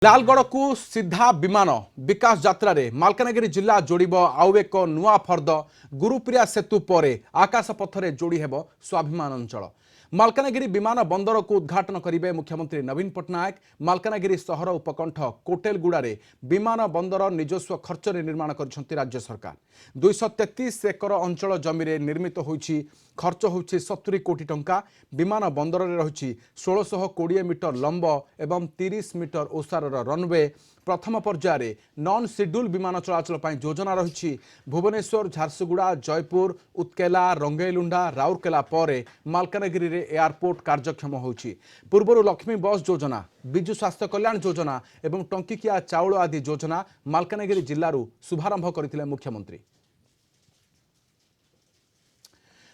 लालगढ़ को सीधा विमान विकास यात्रा रे मालकानगिरी जिला जोड़ब आउ एक नुआ फर्द गुरुप्रिया सेतु पर आकाशपथरे जोड़ी हेब स्वाभिमान अंचल। मालकानगिरी विमान बंदर को उद्घाटन करेंगे मुख्यमंत्री नवीन पट्टनायक। मालकानगिरी सहर उपकंठ कोटेलगुड़े विमान बंदर निजस्व खर्च निर्माण कर राज्य सरकार। 233 एकर अंचल जमी निर्मित होइछि। खर्च होइछि 70 कोटी टंका। विमान बंदर रे रही 1620 मीटर लंब एवं 30 मीटर ओसार रनवे। प्रथम पर्यायर नॉन शेड्यूल विमान चलाचल योजना रही। भुवनेश्वर, झारसुगुड़ा, जयपुर, उत्केला, रंगेलुंडा, राउरकेला पर मालकानगिरी रे एयरपोर्ट कार्यक्षम होइछि। पूर्व लक्ष्मी बस योजना, विजु स्वास्थ्य कल्याण योजना एवं टंकिकिया चाउल आदि योजना मालकानगिरी जिल्लारू शुभारंभ करथिले मुख्यमंत्री।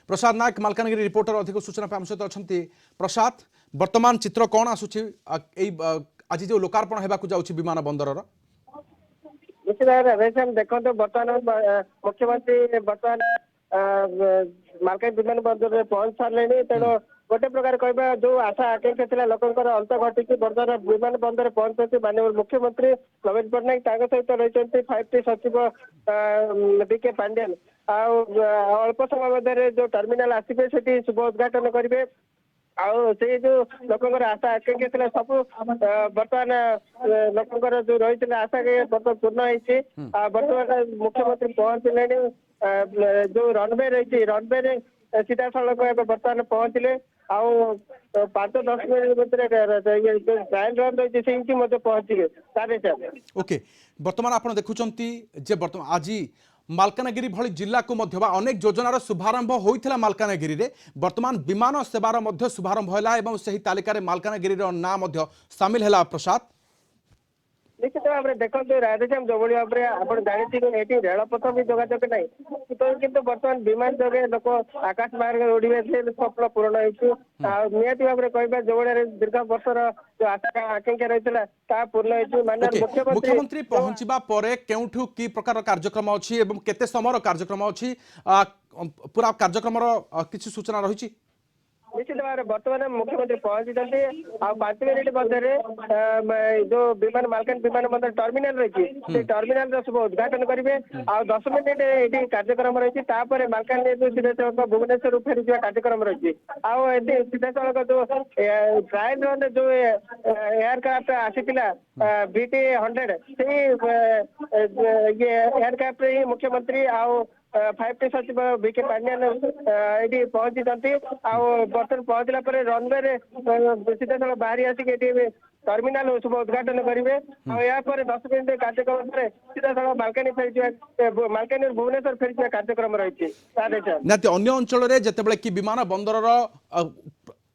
प्रसाद नायक मालकानगिरी रिपोर्टर अधिक सूचना आम सहित अच्छा। प्रसाद, वर्तमान चित्र कौन आसुछि आज जो लोकार्पण होगा जाऊँ विमान बंदर निश्चित भाव देखो बर्तमान मुख्यमंत्री बर्तमान मालकानगिरी विमान बंदर में पहुंच सारे। तेणु गोटे प्रकार कह जो आशा आकांक्षा थी लोकर अंत घटी बर्तमान विमान बंदर पहुंचती माननीय मुख्यमंत्री नवीन पट्टनायक सहित रही 5T सचिव बीके पांडेन अल्प समय मध्य जो टर्मिनाल आसपे से शुभ उद्घाटन करेंगे। से जो लोकर आशा आकांक्षा थी सब बर्तमान लोकर जो रही आशा बर्तमान पूर्ण होती। बर्तमान मुख्यमंत्री पहुंचले जो रनवे रही रनवे सीधा सड़क बर्तमान पहुंचले आउ 5-10 मिनट भीतर ट्रायल रन रही से पहुंचे। ओके, बर्तमान आप देखुंटे जे बर्तमान आज मालकानगिरी भली जिला को मध्य अनेक योजनार शुभारंभ होइथिला मालकानगिरी रे। वर्तमान विमान सेवार मध्य शुभारंभ होला एवं सही तालिका रे मालकानगिरी रो नाम मध्य शामिल हैला। प्रसाद, निश्चित भाव में देखो राधेश्याम जो भाव में आप जानते ये रेलपथ भी जोगाजोग ना किंतु बर्तमान विमान जोगे लोक आकाश मार्ग उड़े स्वप्न पूरण होती भाव में कह जो दीर्घ वर्षर जो आशा आकांक्षा रही पूर्ण होती। मुख्यमंत्री पहुंचबा परे केउठु की प्रकार कार्यक्रम अछि एवं केते समय कार्यक्रम अछि पूरा कार्यक्रम किसी सूचना रही? निश्चित भाव में बर्तमान मुख्यमंत्री पहुंची 5 मिनिट मध्य जो विमान मालकान विमान बंदर टर्मिनाल रही टर्मिनाल शुभ उद्घाटन करेंगे। 10 मिनिट ये कार्यक्रम रही मालकान सीधा सड़क भुवनेश्वर फेरी कार्यक्रम रही सीधा सड़क जो ट्रायल रन जो एयरक्राफ्ट आसीला BT-100 से एयरक्राफ्ट ही मुख्यमंत्री 5T सचिव बीके पांडेन ये पहुंची बर्तमान पहुंचला रनवे सीधा सड़क बाहरी आसिक टर्मिनाल शुभ उद्घाटन करेंगे। या 10 मिनिट कार्यक्रम सीधा सड़क मालकानगिरी भुवनेश्वर फेरी कार्यक्रम रही। अन्य अंचल में जितेबाला कि विमान बंदर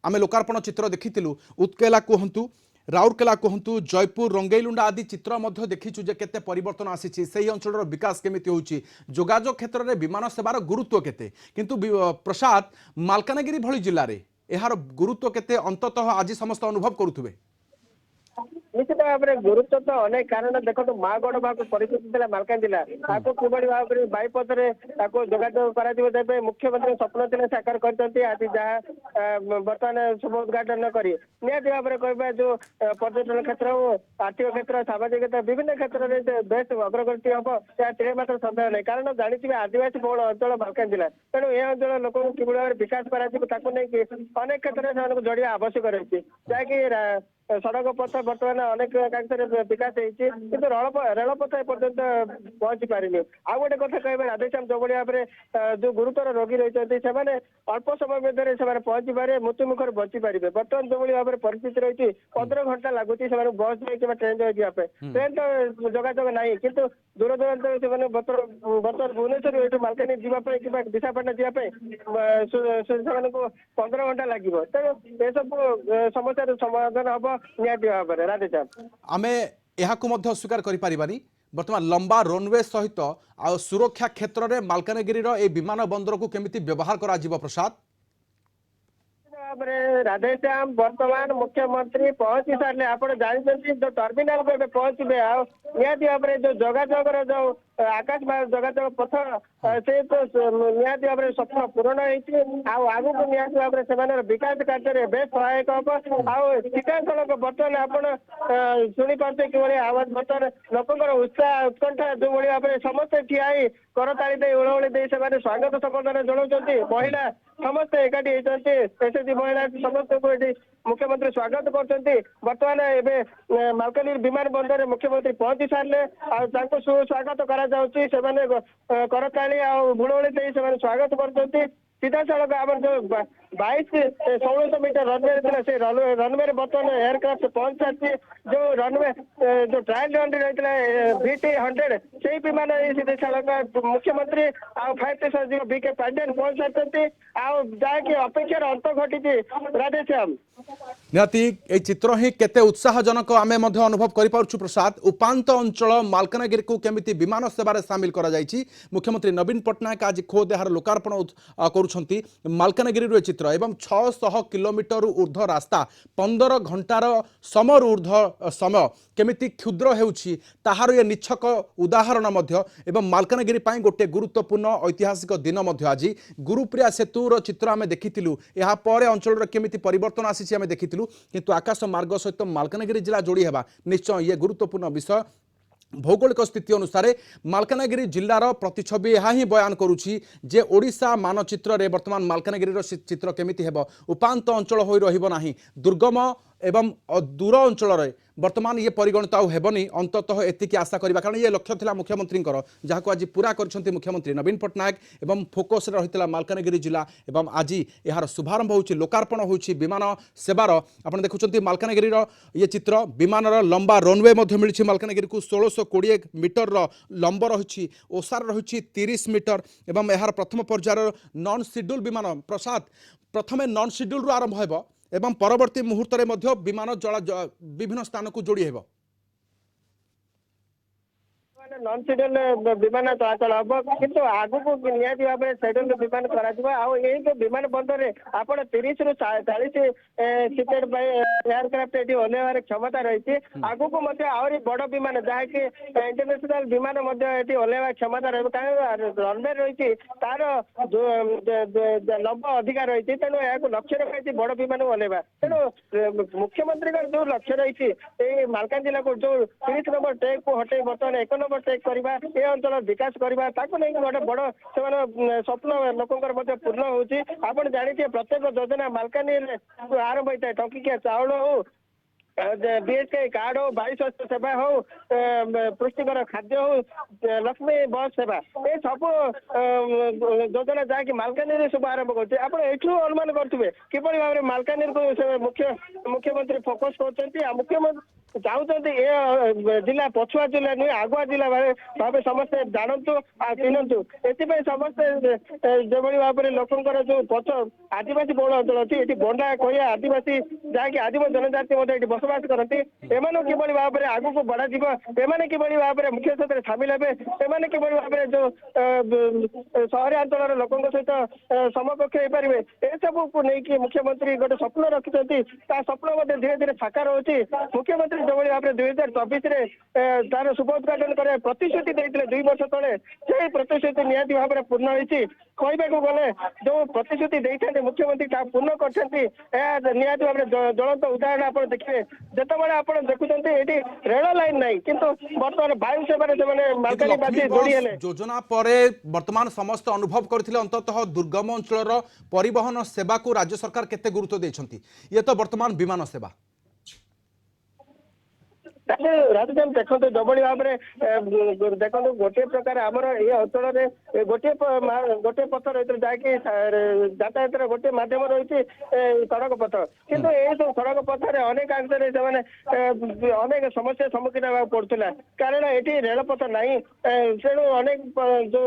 आम लोकार्पण चित्र देखीलु उत्केला कहतु, राउरकेला कहतु, जयपुर, रंगेलुंडा आदि चित्र मध्य देखीचु जे केते परिवर्तन आसीछि। सेही अंचल विकास केमिति होउछि, जोगाजोग क्षेत्र में विमान सेवार गुरुत्व केते। किंतु प्रसाद, मालकानगिरी भली जिल्ला रे एहार गुरुत्व केते अंततः आज समस्त अनुभव करुथुबे? निश्चित भाव में गुरुत्व तो अनेक कारण देखो मागढ़ भाग परिस्थिति मालकान जिला कि भाव में बाईपथरे जोगाजोग कर मुख्यमंत्री स्वप्न थे साकार करते। आज जहाँ बर्तमान शुभ उद्घाटन कर निहत भाव में कह जो पर्यटन क्षेत्र हो आर्थिक क्षेत्र सामाजिक विभिन्न क्षेत्र में बेस्ट अग्रगति हम या मात्र सन्देह नहीं। कारण जानते आदिवासी बहुल अंचल मालकान जिला तेणु ए अंचल लोक कि भाव में विकास कर अनेक क्षेत्र में जोड़ा आवश्यक रही जहाँकि सड़क पथ बर्तमान अनेक कांक्षे विकास होती रेलपथ एपर्यंत पहुंची पारिनी। आ गोटे कथा कह राधेश्याम जो भाव में जो गुरुतर रोगी रही से अल्प समय मध्य पहुंची पारे मृत्यु मुखर बची पारे। बर्तमान जो भाव में परिस्थिति रही 15 घंटा लगुच बस कि ट्रेन जावाई ट्रेन तो जोगाजोग ना कितु दूर दूरांत से बर्तमान भुवनेश्वर ये मालकानगिरी जावाई कि विशाखापाटना जावाई 15 घंटा लगे। तेणु ये सब समस्या समाधान हम आमे यहाकु मध्य स्वीकार करि परिबानी। वर्तमान लंबा रनवे सहित आ सुरक्षा क्षेत्र में मालकानगिरी ए विमान बंदर को केमिति व्यवहार करा जीव? प्रसाद, राधेश्याम वर्तमान मुख्यमंत्री पहुंची सारे आप जानते जो टर्मिनाल को पहुंचे निहत भाव में जो जोगाजोग जो आकाश जोगाजोग पथ से तो निहाती भाव में स्वप्न पूरण होती आगु को निहाती भाव में से विकास कार्य बेस सहायक हम सीधा सड़क बर्तमान आपण शुणी पार्थे कि आवाज बर्तमान लोकर उत्साह उत्कंठा जो भाव में समस्ते ठिया करताली दे ओळोळी दे से स्वागत संबर्धना जनाऊँच महिला समस्ते एकाठी होती एसएचजी महिला समस्त को मुख्यमंत्री स्वागत करते बर्तमान एवं मालकानगिरी विमान बंदर मुख्यमंत्री पहुंची सारे सुस्वागत करताली हुड़ोली दे स्वागत कर सीधा सड़क आम जो 22-1600 मीटर रनवे था से रनवे बर्तमान एयरक्राफ्ट पहुंच सारी जो रनवे जो ट्रायल रन रही है VT-100 से विमान सीधा सड़क मुख्यमंत्री फायर स्टेशन BK पांडेन पहुंच सारी जहाँकि अपेक्षार अंत घटी राधेश्याम निहाती ए चित्र ही केते उत्साहजनक आमे मध्य अनुभव करि पारछु प्रसाद उपांत अंचल मालकानगिरी को केमिति विमान सेवा सामिल करा जायछि मुख्यमंत्री नवीन पट्टनायक आज खोद यार लोकार्पण करुछंती मालकानगिरी रो चित्र एवं 600 किलोमीटर ऊर्ध्व रास्ता 15 घंटार समर ऊर्ध्व समय केमिति क्षुद्र हेउछि ताहार ये निछक उदाहरण मध्य एवं मालकानगिरी पाई गोटे गुरुत्वपूर्ण ऐतिहासिक दिन मध्य आज गुरुप्रिया सेतुर चित्र आमे देखिथिलु एहा परे अंचल केमिति परिवर्तन आसी आमे देखिथिलु किंतु आकाश मार्ग सहित मालकानगिरी जिला जोड़ी हेबा निश्चय ये गुरुत्वपूर्ण विषय भौगोलिक स्थिति अनुसार मालकानगिरी जिलार प्रतिछवि यहाँ ही बयान करुछि जे ओडिशा मानचित्र रे वर्तमान मालकानगिरी चित्र केमिति हेबो उपांत अंचल होई रहिबो नाही दुर्गम एवं दूर अंचल वर्तमान ये परिगणित हेबनी अंततः एतिकी आशा करबा कारण ये लक्ष्य थिला मुख्यमंत्री जहाँ आज पूरा करछंती मुख्यमंत्री नवीन पट्टनायक एवं फोकस रहितला मालकानगिरी जिला एवं आज यार शुभारंभ होछि लोकार्पण होछि विमान सेवार आपण देखुछंती मालकानगिरी ये चित्र विमान लंबा रनवे मध्य मिली मालकानगिरी को 1620 मीटर लंब रही ओसार रही 30 मीटर एवं यार प्रथम पर्यायर नॉन शेड्यूल विमान प्रसाद प्रथमे नॉन शेड्यूल आरंभ हेबो एवं परवर्ती मुहूर्त में विमान जला विभिन्न स्थान को जोड़ी हेबो नॉन शेड्यूल विमान चलाचल हम किंतु आगु को निहाती भाव में शेड्यूल विमान कर विमान बंदर आप 30 ରୁ 40 सीटेड एयरक्राफ्ट ये ओह्लैबार क्षमता रही आगु को आहरी बड़ विमान जहाँकि इंटरनेशनल विमान ओह्लैबा क्षमता रही रनवे रही तार लंब अधिकार रही तेणु यहाँ लक्ष्य रखी बड़ विमान ओह्लैबा तेणु मुख्यमंत्री जो लक्ष्य रही मालकान जिला को जो 30 नंबर ट्रैक को हटे बर्तमान 1 नंबर ट्रैक करवा ये अंचल विकास करवा गोटे बड़ से स्वप्न लोकंर पूर्ण होती आप जानते प्रत्येक योजना मालकानगिरी आरंभ होता है टंकिकिया चाउल हो BHK कार्ड हो 22 स्वास्थ्य सेवा हो पुष्टिकर खाद्य हो लक्ष्मी बस सेवा ये सब योजना जहाँकि मालकानगिरी सब आरंभ करते आप अनुमान करेंगे किपरि भाव में मालकानगिरी को मुख्यमंत्री फोकस कर मुख्यमंत्री चाहते ये जिला पछुआ जिला नुहे आगुआ जिला भाव समस्ते जानतु चिन्हतु एपाई समस्ते जो भाव में लोकर जो पछ आदिवासी बहुल अंचल अच्छी ये बंडा कहिया आदिवासी जहाँकि आदिवासी जनजाति बसवास करती एमान किभली भाव में आगु को बढ़ा एमाने किभली भाव में मुख्य क्षेत्र में सामिल हे एमाने किभली भाव में जो सहरियांचल लोकों सहित समकक्ष हो पारे ए सब को लेकिन मुख्यमंत्री गोटे स्वप्न रखिंट स्वप्न धीरे धीरे साकार होती मुख्यमंत्री जो भाव में 2024 तार शुभ उद्घाटन कर प्रतिश्रुति देते 2 वर्ष तले से प्रतिश्रुति निहाती भाव में पूर्ण होती कहवाक गले जो प्रतिश्रुति देते मुख्यमंत्री पूर्ण करते निहाती भाव में ज्वलंत उदाहरण आप देखिए जितेबाला आप देखुं ये रेल लाइन नहीं किंतु बर्तमान वायु सेवार से मालकानगिरी जोड़ी हेले योजना पर वर्तमान समस्त अनुभव करथिले अंततः दुर्गम अंचल परिवहन सेवा को राज्य सरकार केते गुरुत्व देछंती ये तो वर्तमान विमान सेवा राधेश्याम देखो जो भाव में देखो गोटे प्रकार आमर ये अंचल गोटे पथ रही जहाँकि यातायात गोटे मध्यम रही सड़क पथ किंतु ये सब सड़क पथर अनेक अंशे अनेक समस्या सम्मुखीन होगा पड़ूला कारण ये रेलपथ नहीं तेणु अनेक जो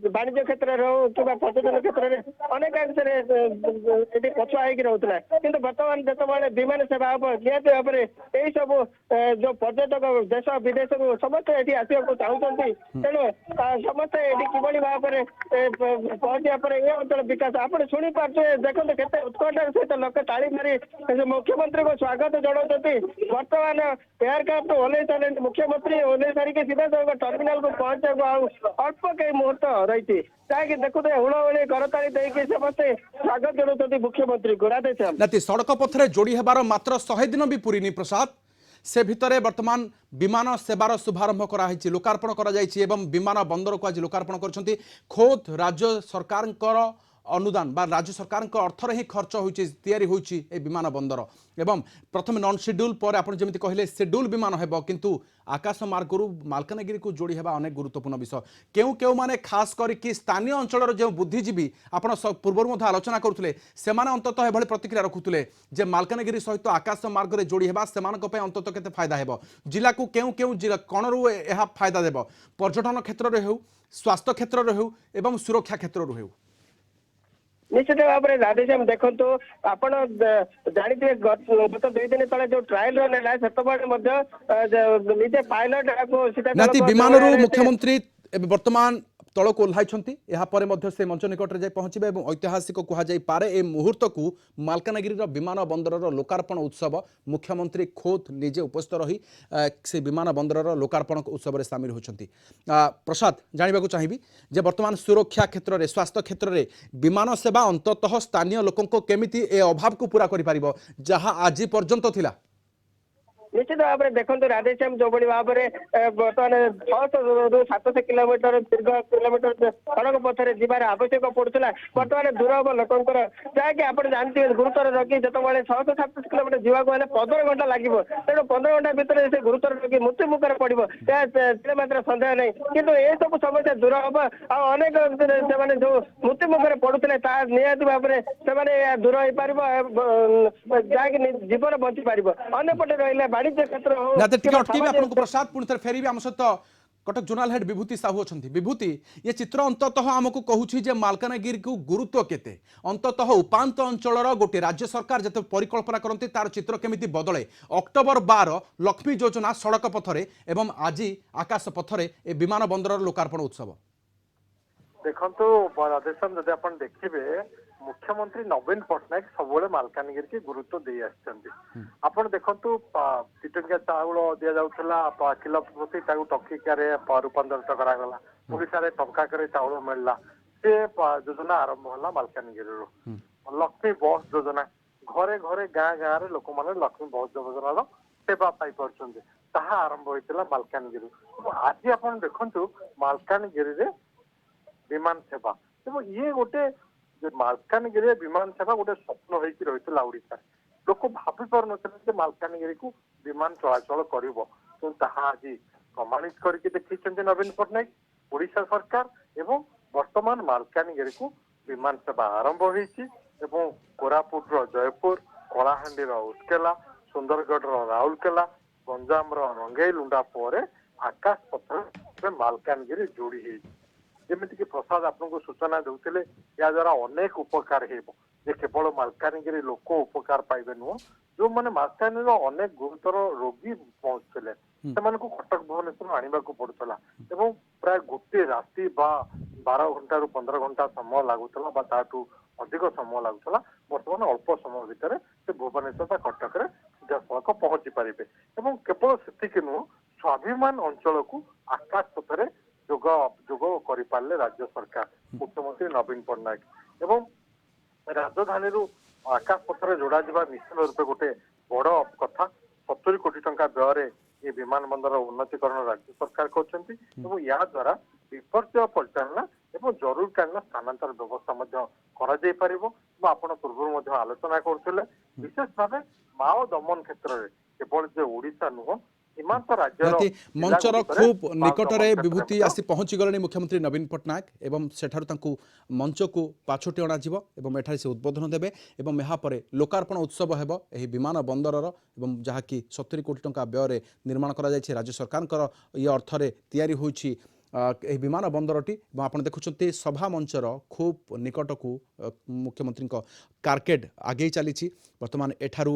वाणिज्य क्षेत्र हो कि पर्यटन क्षेत्र में अनेक अंशे पछुआ होगी रोला कि बर्तमान जो विमान सेवा हम निहत भाव में यही सब ସବୁ ଯୋଉ ପର୍ଯ୍ୟଟକ ଦେଶ ବିଦେଶରୁ ସମସ୍ତେ ଏଠି ଆସିବାକୁ ଚାହୁଁଛନ୍ତି। ତେଣୁ ସମସ୍ତେ ଏଠି କିଭଳି ଭାବରେ ପହଞ୍ଚିବା ପରେ ଏ ଅଞ୍ଚଳ ବିକାଶ ଆପଣ ଶୁଣିପାରୁଥିବେ। ଦେଖନ୍ତୁ କେତେ ଉତ୍କଣ୍ଠାର ସହିତ ଲୋକ ତାଳି ମାରି ମୁଖ୍ୟମନ୍ତ୍ରୀଙ୍କୁ ସ୍ୱାଗତ ଜଣାଉଛନ୍ତି। ବର୍ତ୍ତମାନ ଏୟାରକ୍ରାଫ୍ଟ ଓହ୍ଲେଇ ସାରିଲେଣି। ମୁଖ୍ୟମନ୍ତ୍ରୀ ଓହ୍ଲେଇ ସାରିକି ସିଧାସଳଖ ଟର୍ମିନାଲକୁ ପହଞ୍ଚିବାକୁ ଆଉ ଅଳ୍ପ କେଇ ମୁହୂର୍ତ୍ତ ରହିଛି। ଯାହାକି ଦେଖୁଥିବେ ହୁଳହୁଳି କରତାଳି ଦେଇକି ସମସ୍ତେ ସ୍ୱାଗତ ଜଣାଉଛନ୍ତି ମୁଖ୍ୟମନ୍ତ୍ରୀଙ୍କୁ। ରାଧେଶ୍ୟାମ। ନାତି ସଡ଼କ ପଥରେ ଯୋଡ଼ି ହେବାର ମାତ୍ର 100 ଦିନ ବି ପୁରିନି ପ୍ରସାଦ। से भितर वर्तमान विमान सेवार शुभारंभ कराई लोकार्पण कर विमान बंदर को आज लोकार्पण कर खोद राज्य सरकार अनुदान बा राज्य सरकार अर्थर ही खर्च होती विमान बंदर एवं प्रथम नॉन शेड्यूल पर आप जमी कहले शेड्यूल विमान हेब किंतु आकाश मार्गरू मालकानगिरी को जोड़ी हेबा अनेक गुरुत्वपूर्ण विषय केउ केउ माने खास करके स्थानीय अंचल जो बुद्धिजीवी आपण पूर्व आलोचना करुले से अंततः एभली प्रतिक्रिया रखुले जे मालकानगिरी सहित आकाश मार्ग में जोड़ी हेबा सेमानक अंततः केते फायदा हेब जिला को केउ केउ जिला कणरू यह फायदा देब पर्यटन क्षेत्र में हो स्वास्थ्य क्षेत्र में हो एवं सुरक्षा क्षेत्र में हो निश्चित भाव में राधेश्याम देखो आपण जानते गत 2 दिन तले जो ट्रायल रहा से निजे पायलट विमान मुख्यमंत्री वर्तमान तल को ओह्लाई यापर से मंच निकट में पहुंचे और ऐतिहासिक कहुपे ए मुहूर्त को मालकानगिरी विमान बंदर लोकार्पण उत्सव मुख्यमंत्री खोद निजे उपस्थित रही से विमान बंदर लोकार्पण उत्सव में सामिल होती प्रसाद जानवा चाहिए जे वर्तमान सुरक्षा क्षेत्र में स्वास्थ्य क्षेत्र में विमान सेवा अंततः स्थानीय लोकों केमिति ए अभाव को पूरा कर जहाँ आज पर्यंत थिला निश्चित भाव में देखो राधेश्याम जो भाव में बर्तमान 600 ରୁ 700 किलोमीटर दीर्घ किलोमीटर सड़क पथर जीवार आवश्यक पड़ूला बर्तमान दूर हम लोकंर जहाँकि आप जानते गुरुतर रोगी जो 600-700 किलोमीटर जावाक 15 घंटा लगे तेणु 15 घंटा भितर से गुरुतर रोगी मृत्यु मुखर पड़ो मात्र सन्देह नहीं किंतु ये सब समस्या दूर हम अनेक से जो मृत्यु मुखर पड़ुले निहत भाव में दूर हो पार जहाँकि जीवन बंची पार अंपटे रहा प्रसाद पुणी फेरी आम सहित कटक जोनाल हेड विभूति साहू अच्छा विभूति ये चित्र अंततः आमको कहूँ मालकानगिरी को गुरुत्व केते अंततः उपात अंचल गोटे राज्य सरकार जिते परिकल्पना करते तार चित्र केमिति बदले अक्टोबर 12 लक्ष्मी योजना सड़क पथरे एवं आज आकाश पथरे ए विमान बंदर लोकार्पण उत्सव देखो राधेश्याम जदि आप देखिए मुख्यमंत्री नवीन पट्टनायक सब मालकानगिरी की गुरुत्व दे आपड़ देखु टिटनिया चाउल दि जाऊला किलो प्रति टंकिकिया रूपांतरित करागला ओडिशा टंकाक चाउल मिलला से योजना आरंभ है मालकानगिरी लक्ष्मी बस योजना घरे घरे गाँ गाँव में लोक मैंने लक्ष्मी बस योजना सेवा पाई आरंभ होता मालकानगिरी आज आप देखु मालकानगिरी विमान सेवा तो ये गोटे मालकानगिरी विमान सेवा गोटे स्वप्न होती रही ओडिशा लोक भावी पार न मालकानगिरी को विमान चलाचल कर आज प्रमाणित करके देखते नवीन पट्टनायक ओडिशा सरकार एवं वर्तमान मालकानगिरी को विमान सेवा आरंभ होती कोरापुट जयपुर कलाहांडी उत्केला सुंदरगढ़ राउरकेला गंजाम रंगेलुंडा पर आकाश पथ मालकानगिरी जोड़ी है जमीक प्रसाद आपको सूचना दूसरे या द्वारा अनेक उपकार हो केवल मालकानगिरी लोक उपकार पाइबे नुह जो मैंने मालकानगिरी अनेक गुरुतर रोगी पहुंचते से कटक भुवनेश्वर आने को पड़ूला प्राय गोटे राति 12 घंटा रू 15 घंटा समय लगुला अधिक समय लगुला बर्तमान अल्प समय भितर से भुवनेश्वर कटक सीधासख पहुंची पारे केवल से नुह स्वाभिमान अंचल को आकाश पथरे जोग कर पारे राज्य सरकार मुख्यमंत्री नवीन पट्टनायक एवं राजधानी आकाश पथर जोड़ा निश्चित रूपे गोटे बड़ कथा 70 कोटी टंका व्यय ये विमान बंदर उन्नतीकरण राज्य सरकार कर या द्वारा विपर्य परिचालना एवं जरूरकालीन स्थानांतर व्यवस्था कर पूर्व आलोचना करुले विशेष भाव माओ दमन क्षेत्र में केवल जो ओडिशा नुह मंचर खूब निकटरे विभूति आसी पहुंची गले मुख्यमंत्री नवीन पट्टनायक एवं सेठारु मंच को पाछोटी अणाजिव एवं एठारे से उद्बोधन देबे एवं यापर लोकार्पण उत्सव हेब एही विमान बंदरर एवं जहाँकि 70 कोटी टंका व्यय निर्माण करा जायछि राज्य सरकार ये अर्थरे तैयारी होइछि ଏହି ବିମାନ ବନ୍ଦରଟି ଏବଂ ଆପଣ ଦେଖୁଛନ୍ତି ସଭା ମଞ୍ଚର ଖୁବ୍ ନିକଟକୁ ମୁଖ୍ୟମନ୍ତ୍ରୀ କାର୍କେଡ୍ ଆଗେଇ ଚାଲିଛି। ବର୍ତ୍ତମାନ ଏଠାରୁ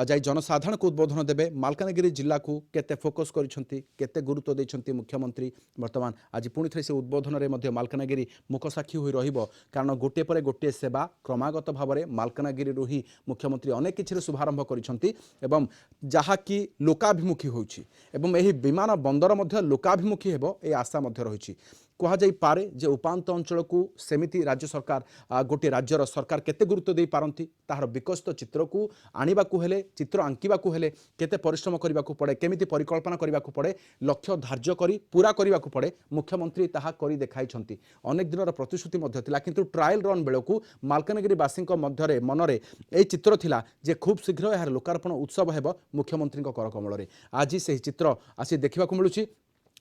ଯାଇ ଜନସାଧାରଣଙ୍କୁ ଉଦ୍ବୋଧନ ଦେବେ। ମାଲକାନଗିରି ଜିଲ୍ଲାକୁ କେତେ ଫୋକସ୍ କରିଛନ୍ତି, କେତେ ଗୁରୁତ୍ୱ ଦେଇଛନ୍ତି ମୁଖ୍ୟମନ୍ତ୍ରୀ, ବର୍ତ୍ତମାନ ଆଜି ପୁଣି ଥରେ ସେ ଉଦ୍ବୋଧନରେ ମଧ୍ୟ ମାଲକାନଗିରି ମୁକସାକ୍ଷୀ ହୋଇ ରହିବ। କାରଣ ଗୋଟିଏ ପରେ ଗୋଟିଏ ସେବା କ୍ରମାଗତ ଭାବରେ ମାଲକାନଗିରିରୁ ହିଁ ମୁଖ୍ୟମନ୍ତ୍ରୀ ଅନେକ କିଛିର ଶୁଭାରମ୍ଭ କରିଛନ୍ତି ଏବଂ ଯାହାକି ଲୋକାଭିମୁଖୀ ହେଉଛି ଏବଂ ଏହି ବିମାନ ବନ୍ଦର ମଧ୍ୟ ଲୋକାଭିମୁଖୀ ହେବ ଏ ଆଶା ମଧ୍ୟ ରହିଛି। କୁହାଯାଇପାରେ ଯେ ଉପାନ୍ତ ଅଞ୍ଚଳକୁ ସେମିତି ରାଜ୍ୟ ସରକାର ଗୋଟିଏ ରାଜ୍ୟର ସରକାର କେତେ ଗୁରୁତ୍ୱ ଦେଇପାରନ୍ତି ତାହାର ବିକଶିତ ଚିତ୍ରକୁ ଆଣିବାକୁ ହେଲେ, ଚିତ୍ର ଆଙ୍କିବାକୁ ହେଲେ କେତେ ପରିଶ୍ରମ କରିବାକୁ ପଡ଼େ, କେମିତି ପରିକଳ୍ପନା କରିବାକୁ ପଡ଼େ, ଲକ୍ଷ୍ୟ ଧାର୍ଯ୍ୟ କରି ପୁରା କରିବାକୁ ପଡ଼େ, ମୁଖ୍ୟମନ୍ତ୍ରୀ ତାହା କରି ଦେଖାଇଛନ୍ତି। ଅନେକ ଦିନର ପ୍ରତିଶ୍ରୁତି ମଧ୍ୟ ଥିଲା, କିନ୍ତୁ ଟ୍ରାଏଲ୍ ରନ୍ ବେଳକୁ ମାଲକାନଗିରିବାସୀଙ୍କ ମନରେ ଏହି ଚିତ୍ର ଥିଲା ଯେ ଖୁବ୍ ଶୀଘ୍ର ଏହାର ଲୋକାର୍ପଣ ଉତ୍ସବ ହେବ ମୁଖ୍ୟମନ୍ତ୍ରୀଙ୍କ କରକମଳରେ। ଆଜି ସେହି ଚିତ୍ର ଆସି ଦେଖିବାକୁ ମିଳୁଛି।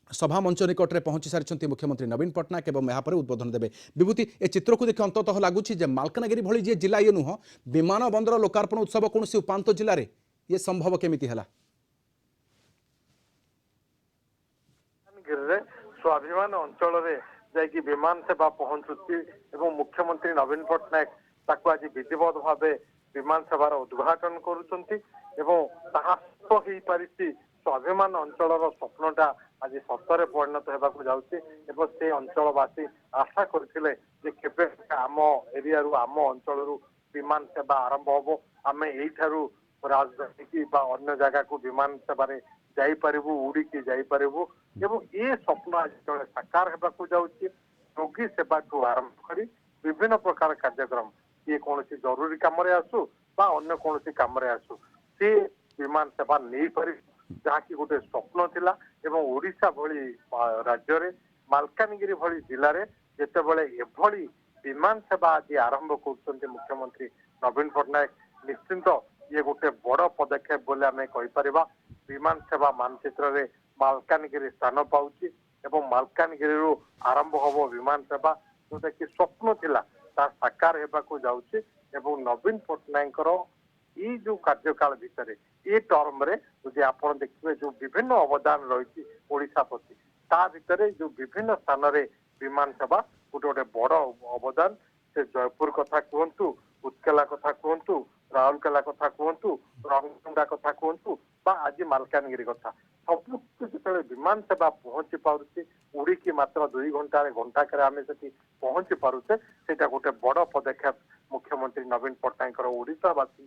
सभा मंच निकटने पहुंची सारी मुख्यमंत्री नवीन पट्टनायक और यहाँ उद्बोधन देवे। विभूति ए चित्र को देखिए अंततः लगुच मालकानगिरी भली जी जिला ये नुह विमान बंदर लोकार्पण उत्सव कौन उपात जिले में ये संभव केमिति है? स्वाभिमान अंचल जाकि विमान सेवा पहुंचुची एवं मुख्यमंत्री नवीन पट्टनायक ताकू आज विधिवत भाव विमान सेवार उद्घाटन करुछंती एवं ताहा हो पारि स्वाभिमान अंचल स्वप्नटा आज सतरे परिणत होगा जाऊँगी एवं से अंचलवासी आशा करते आम एरिया आम अंचल विमान सेवा आरंभ हम आम यू राजधानी की अन्य जगह को विमान सेवार जापरू उड़िकी जापरू एवं ये स्वप्न आज जो साकार होगा जाऊँगी रोगी सेवा ठू आरंभ कर विभिन्न प्रकार कार्यक्रम ये कौन जरूरी कम आसू अन्य कौन कम आसू से विमान सेवा नहीं पार जहाँकि गोटे स्वप्न थिला एवं ओडिशा भली राज्य रे मालकानगिरी भली जिले में जितेबाला एभली विमान सेवा आज आरंभ कर मुख्यमंत्री नवीन पट्टनायक निश्चिंत ये गोटे बड़ पदक्षेप बोले आम कहीपर विमान सेवा मानचित्र रे मालकानगिरी स्थान पाउची एवं मालकानगिरी आरंभ हम विमान सेवा जोटा कि स्वप्न थिला ता साकार होगा जाउची एवं नवीन पट्टनायक ये जो कार्यकाल भितर ये टर्म रे जो आप देखिए जो विभिन्न अवदान रही ओडिशा प्रति ता भितर जो विभिन्न स्थान रे विमान सेवा गोटे गोटे बड़ अवदान से जयपुर कथा कहतु उत्केला कथा कहतु राउरकेला कथा कहतु रंगमुंडा कथा कहतु आज मालकानगिरी कथा सब जो विमान सेवा पहुंची पारुचे उड़ीकी मात्र 2 घंटा घंटाक आम से पहुंची पारुचे सेटा गोटे बड़ पदक्षेप मुख्यमंत्री नवीन पट्टनायक ओडिशावासी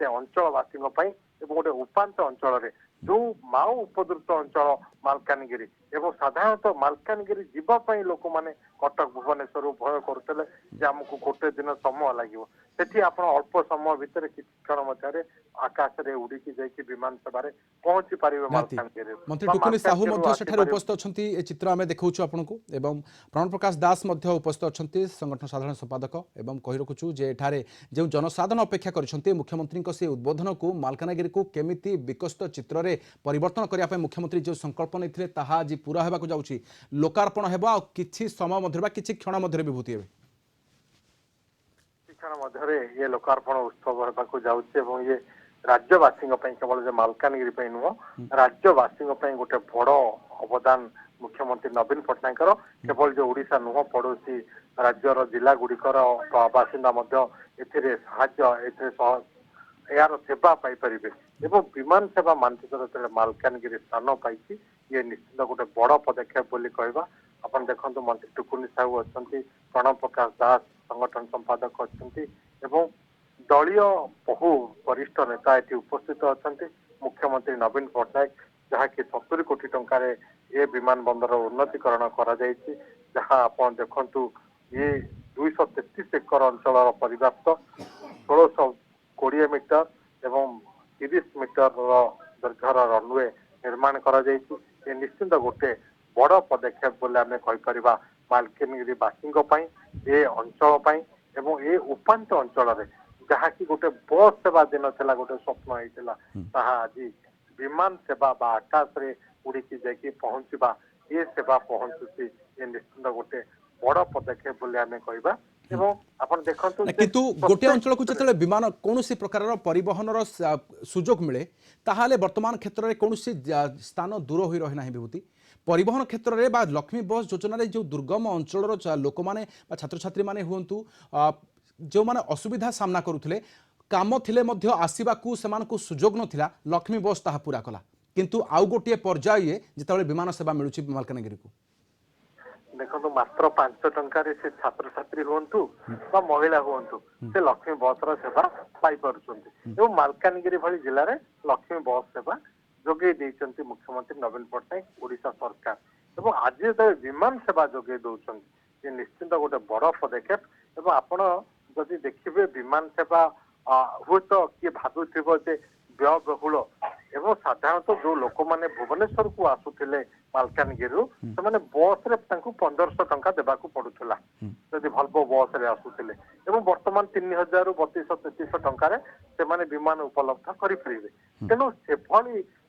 से अंचलवासी गोटे उपांत अंचल जो माओ उपद्रुत अंचल मालकानगिरी एवं साधारणतः मालकानगिरी जीवाई लोक मैंने कटक भुवनेश्वर भय करुले आमको गोटे दिन समय लगे सेठी आप अल्प समय भितर किसी क्षण मध्य आकाश रे उड़ीकी जाइए विमान सेवार पहुंची पारे मालकानगिरी। मंत्री टुकुनी साहू उपस्थित अच्छा ए चित्र आम देखा आपको एवं प्रण प्रकाश दास उपस्थित अच्छा संगठन साधारण संपादक एवं कही रखुचु जे एठारे जो जनसाधारण अपेक्षा कर मुख्यमंत्री से उद्बोधन को मालकानगिरी को केमिति विकसित चित्र में परिवर्तन करने मुख्यमंत्री जो संकल्प नहीं आज पूरा होगा जाऊँगी लोकार्पण हो कि समय मध्य कि क्षण मध्य विभूति हे क्षण मध्य ये लोकार्पण उत्सव होगा जाऊँगी ये राज्यवासी केवल जो मालकानगिरी नुह राज्यवासी गोटे बड़ अवदान मुख्यमंत्री नवीन पट्टनायक केवल जो ओडिशा नुह पड़ोसी राज्यर जिला गुड़िकर बासिंदा यार सेवा पाइपर एवं विमान सेवा मानचित्र मालकानगिरी स्थान पाई ये निश्चित गोटे बड़ पदक्षेप बोली कहवा अपन देखते मंत्री टुकुनी साहू अच्छा प्रणव प्रकाश दास संगठन संपादक अच्छा दलीय बहु वरिष्ठ नेता ये उपस्थित अच्छा मुख्यमंत्री नवीन पट्टनायक जहाँकि 70 कोटी टंकार ये विमान बंदर उन्नतीकरण कर जहाँ आप देखु ये 233 एकर अंचल परिव्याप्त 1620 मीटर एवं 30 मीटर दीर्घर रनवे निर्माण कर निश्चिंत गोटे बड़ पदक्षेप बोले आम कहीपर मालकानगिरी बासी ये अंचल एवं ये उपांत अंचल जहाँकि गोटे बस सेवा दिन था गोटे स्वप्न होता आज विमान सेवा आकाश रे उड़ीकी जाकि पहुंचवा ये सेवा पहुंचुची ये निश्चिंत गोटे बड़ पदक्षेप बोले आम कहवा ଏବଂ ଆପଣ ଦେଖନ୍ତୁ ଯେ କିନ୍ତୁ गोटे प्रत्येक अंचल को जिते विमान कौन प्रकार परिवहन सुजोग मिले ताहले वर्तमान क्षेत्र में कौन स्थान दूर हो रही ना विभूति परिवहन क्षेत्र में बा लक्ष्मी बस योजन जो दुर्गम अंचल लोक मैंने छात्र छात्री मैंने हूँ जो मैंने असुविधा सामना करुले काम थिले मध्य आसवाकू से सुजोग नथिला लक्ष्मी बस ताहा पूरा कला किंतु आउ गोटे पर्याये जिते विमान सेवा मिलूँ मालकानगिरी को देखो मात्र 5 टंकार से छात्र छात्री हूँ बा महिला हूँ से लक्ष्मी बस सेवा पाई पार्टी मालकानगिरी भली जिले में लक्ष्मी बस सेवा जोगे देइचंती मुख्यमंत्री नवीन पट्टनायक ओडिशा सरकार एवं आज जो विमान सेवा जोगे दौरान ये निश्चिंत गोटे बड़ पदक्षेप एवं आपण जदि देखिए विमान सेवा हुए तो किए भावुव जे व्ययबहुल एवं साधारणतः जो लोक मैंने भुवनेश्वर को आसुले मालकानगिरी से बस रे 1500 टंका देवाक पड़ूला जदि भल्वो बस रे आसुले एवं वर्तमान 3000 रु 3200-3300 टंकार से विमान उपलब्ध करेंगे तेणु से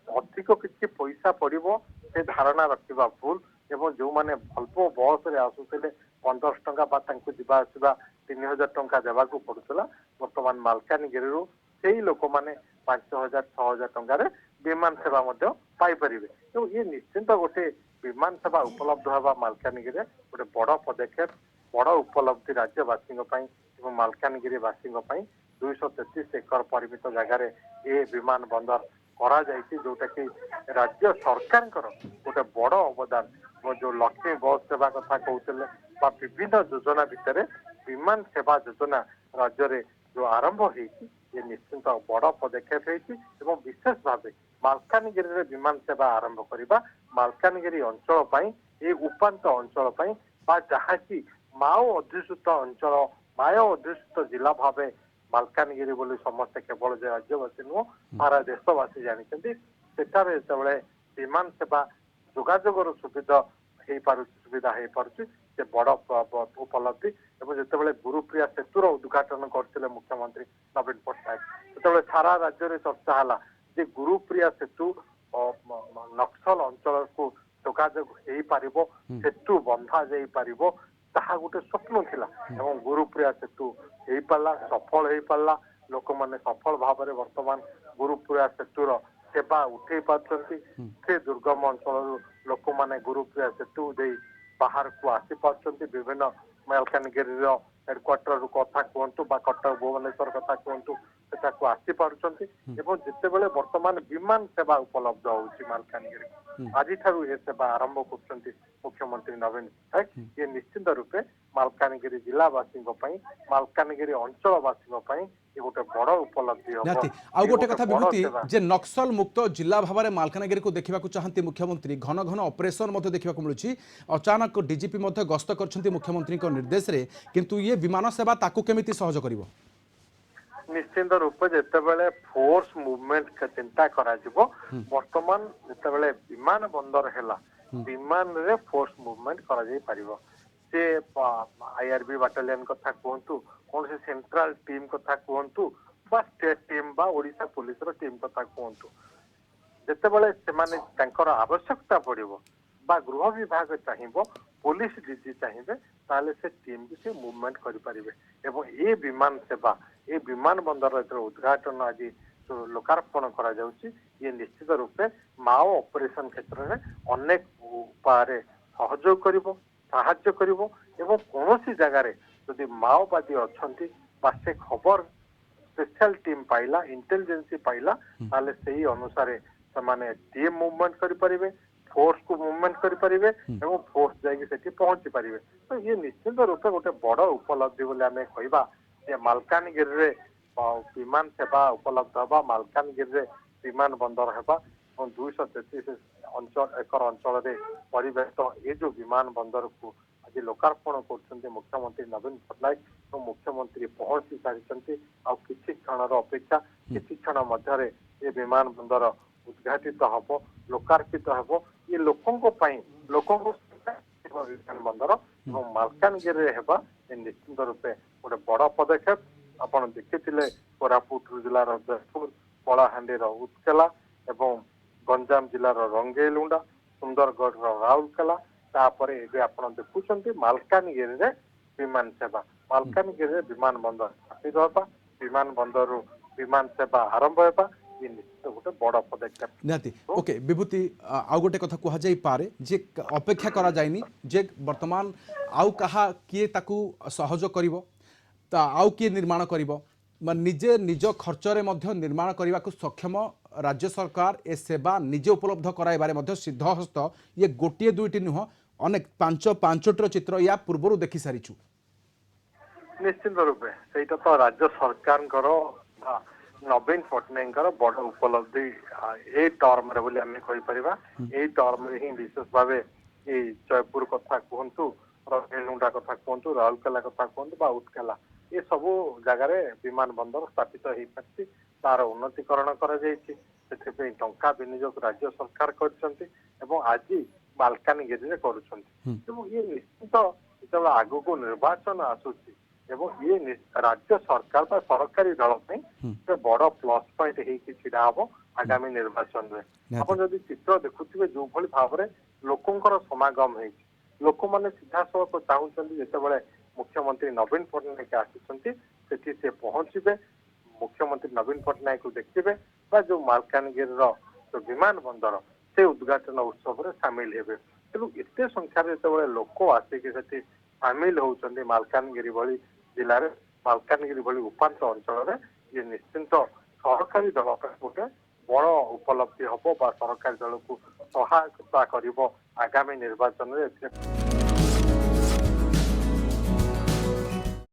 अधिक किसी पैसा पड़ो से धारणा रखा भूल एवं जो मैंने भल्वो बस रे आसुले 1500 टंका जावा आसवा 3000 टंका देवाक पड़ूला वर्तमान मालकानगिरी से लोक मैंने 5000-6000 टंकार विमान सेवा पाइपर ये निश्चिंत गोटे विमान सेवा उपलब्ध हवा मालकानगिरी गोटे बड़ पदक्षेप बड़ उपलब्धि राज्यवासी मालकानगिरीवासी 233 एकर परिमित जगार ये विमान बंदर करा जोटा कि राज्य सरकार गोटे बड़ अवदान जो लक्ष्मी बस सेवा कथा कहते विभिन्न योजना भितर विमान सेवा योजना राज्य में जो आरंभ होती ये निश्चिंत बड़ पदक्षेप है विशेष भाव मालकानगिरी विमान सेवा आरंभ करवा मालकानगिरी अंचल ये उपांत अंचल जहाँ की माओ अध्युषित अंचल माओ अध्युषित जिला भाव मालकानगिरी बोली समस्ते केवल राज्यवासी नुह सारा देशवासी जानते सेठारे जो विमान सेवा जोगाजोगर सुविधा हो पार्टी से बड़ उपलब्धि एवं जिते गुरुप्रिया सेतुर उद्घाटन करते मुख्यमंत्री नवीन पट्टनायक जो सारा राज्य में चर्चा है जे गुरुप्रिया सेतु नक्सल अंचल को जोगाजोग हो पार सेतु बंधा जा पार ताहा गोटे स्वप्न थिला एवं गुरुप्रिया सेतु हो पारा सफल हो पारा लोक मैंने सफल भाव में वर्तमान गुरुप्रिया सेतुर सेवा उठे पार्टी से दुर्गम अंचल लोक मैंने गुरुप्रिया सेतु दे बाहर को आसी पार्टी विभिन्न मालकानगिरी हेडक्वार्टर कथा कहतु कटक भुवनेश्वर कथा कहतु को आसी पार्टी जिते बड़े वर्तमान विमान सेवा उपलब्ध होची मालकानगिरी आज ये सेवा आरंभ कर मुख्यमंत्री नवीन पट्टनायक ये निश्चित रूपे मालकानगिरी जिलावासी मालकानगिरी अंचलवासी ये गोटे बड़ उपलब्धि निहाती आउ गोटे कथा विभूति जे नक्सल मुक्त जिला भाव में मालकानगिरी को देखा चाहती मुख्यमंत्री घन घन ऑपरेशन देखा मिलूँ अचानक डीजीपी गस्त कर मुख्यमंत्री निर्देश रे किंतु ये विमान सेवा ताकू केमिति सहज करिवो निश्चिंत रूप जितेबाला फोर्स मुवमेंट चिंता करा वर्तमान जितेबाला विमान बंदर है विमान रे फोर्स मुवमेंट करा जाई परिवो से आईआरबी बाटालियन कथा कहतु कौन से सेंट्रल टीम कथा कहतु बा स्टेट टीम बा ओडिशा पुलिस रो टीम कथा कहतु जितेबाला से तांकर आवश्यकता पड़िवो बा गृह विभाग चाहिए पुलिस डीजी चाहिए ताले से टीम भी से मूवमेंट करें एवं ये विमान सेवा ये विमान बंदर उद्घाटन आज जो लोकार्पण करा ये निश्चित रूपे माओ ऑपरेशन क्षेत्र में अनेक उपाय सहयोग करिवो साहाय्य करिवो एवं कौन जगार जदि माओवादी अच्छी से खबर स्पेशल टीम पाइला इंटेलिजेंस पाइला ताले से ही अनुसार से टीम मूवमेंट करें फोर्स को मूवमेंट करें एवं फोर्स जाकि पहुंची पारे तो ये निश्चित रूप गोटे बड़ उपलब्धि बोले आम कह मालकानगिरी विमान सेवा उपलब्ध हवा मालकानगिरी विमान बंदर है 233 एकर अंचल परिवेश ये जो विमान बंदर को आज लोकार्पण कर मुख्यमंत्री नवीन पट्टनायक मुख्यमंत्री पहुंची सारी किसी क्षण अपेक्षा किसी क्षण मध्य ये विमान बंदर उद्घाटित हम लोकार्पित हम ये लोकों विमान बंदर मालकानगिरी है निश्चित रूपे गोटे बड़ पदक्षेप आपड़ देखी कोरापुट जिलार जयपुर कलाहांडी उत्केला एवं गंजाम जिलार रंगेलुंडा सुंदरगढ़ राउरकेला तापर आप देखुं मालकानगिरी विमान सेवा ମାଲକାନଗିରିରେ ବିମାନ ବନ୍ଦର ସ୍ଥାପିତ ହେବା, ବିମାନ ବନ୍ଦରରୁ ବିମାନ ସେବା ଆରମ୍ଭ ହେବା, ଇଏ ନିଶ୍ଚିତ ଗୋଟେ ବଡ ପଦକ୍ଷେପ। निहाती ओके विभूति आउ गोटे कथा कह जाई पारे जे अपेक्षा करा जायनी जे वर्तमान आउ कहा किए ताकू सहयोग करिवो ता आउ किए निर्माण करिवो निजे निज खर्चरे मध्य निर्माण करने को सक्षम राज्य सरकार ए सेवा निजे उपलब्ध कराइबारे मध्य सिद्धहस्त ये गोटे दुईटी नुह अनेक पांचोटर चित्र या पूर्व देखि सारिछु निश्चित रूपे ସେଇଟା ତ ରାଜ୍ୟ ସରକାରଙ୍କର ନବୀନ ପଟ୍ଟନାୟକଙ୍କର ବଡ ଉପଲବ୍ଧି ଏଇ ଟର୍ମରେ ବୋଲି ଆମେ କହିପାରିବା। ଏଇ ଟର୍ମରେ ହିଁ ବିଶେଷ ଭାବେ ଏଇ ଜୟପୁର କଥା କୁହନ୍ତୁ, ରେଣୁଗୁଣ୍ଡା କଥା କୁହନ୍ତୁ, ରାଉରକେଲା କଥା କୁହନ୍ତୁ ବା ଉତ୍କଲା ଏ ସବୁ ଜାଗାରେ ବିମାନ ବନ୍ଦର ସ୍ଥାପିତ ହେଇପାରିଛି, ତାର ଉନ୍ନତିକରଣ କରାଯାଇଛି, ସେଥିପାଇଁ ଟଙ୍କା ବିନିଯୋଗ ରାଜ୍ୟ ସରକାର କରିଛନ୍ତି ଏବଂ ଆଜି ମାଲକାନଗିରିରେ କରୁଛନ୍ତି। ଏବଂ ଇଏ ନିଶ୍ଚିତ ଯେତେବେଳେ ଆଗକୁ ନିର୍ବାଚନ ଆସୁଛି ଏବଂ ଇଏ ରାଜ୍ୟ ସରକାର ବା ସରକାରୀ ଦଳ ପାଇଁ ଗୋଟେ ବଡ ପ୍ଲସ୍ ପଏଣ୍ଟ ହେଇକି ଛିଡା ହବ ଆଗାମୀ ନିର୍ବାଚନରେ। ଆପଣ ଯଦି ଚିତ୍ର ଦେଖୁଥିବେ ଯୋଉଭଳି ଭାବରେ ଲୋକଙ୍କର ସମାଗମ ହେଇଛି, ଲୋକମାନେ ସିଧାସଳଖ ଚାହୁଁଛନ୍ତି ଯେତେବେଳେ ମୁଖ୍ୟମନ୍ତ୍ରୀ ନବୀନ ପଟ୍ଟନାୟକ ଆସିଛନ୍ତି ସେଠି ସେ ପହଞ୍ଚିବେ, ମୁଖ୍ୟମନ୍ତ୍ରୀ ନବୀନ ପଟ୍ଟନାୟକକୁ ଦେଖିବେ ବା ଯୋଉ ମାଲକାନଗିରିର ଯୋଉ ବିମାନ ବନ୍ଦର ସେ ଉଦ୍ଘାଟନ ଉତ୍ସବରେ ସାମିଲ ହେବେ। ତେଣୁ ଏତେ ସଂଖ୍ୟାରେ ଯେତେବେଳେ ଲୋକ ଆସିକି ସେଠି ସାମିଲ ହଉଛନ୍ତି ମାଲକାନଗିରି ଭଳି ଜିଲ୍ଲାରେ, ମାଲକାନଗିରି ଭଳି ଉପାନ୍ତ ଅଞ୍ଚଳରେ, ଇଏ ନିଶ୍ଚିନ୍ତ ସରକାରୀ ଦଳ ପାଇଁ ଗୋଟେ ବଡ ଉପଲବ୍ଧି ହବ ବା ସରକାରୀ ଦଳକୁ ସହାୟତା କରିବ ଆଗାମୀ ନିର୍ବାଚନରେ।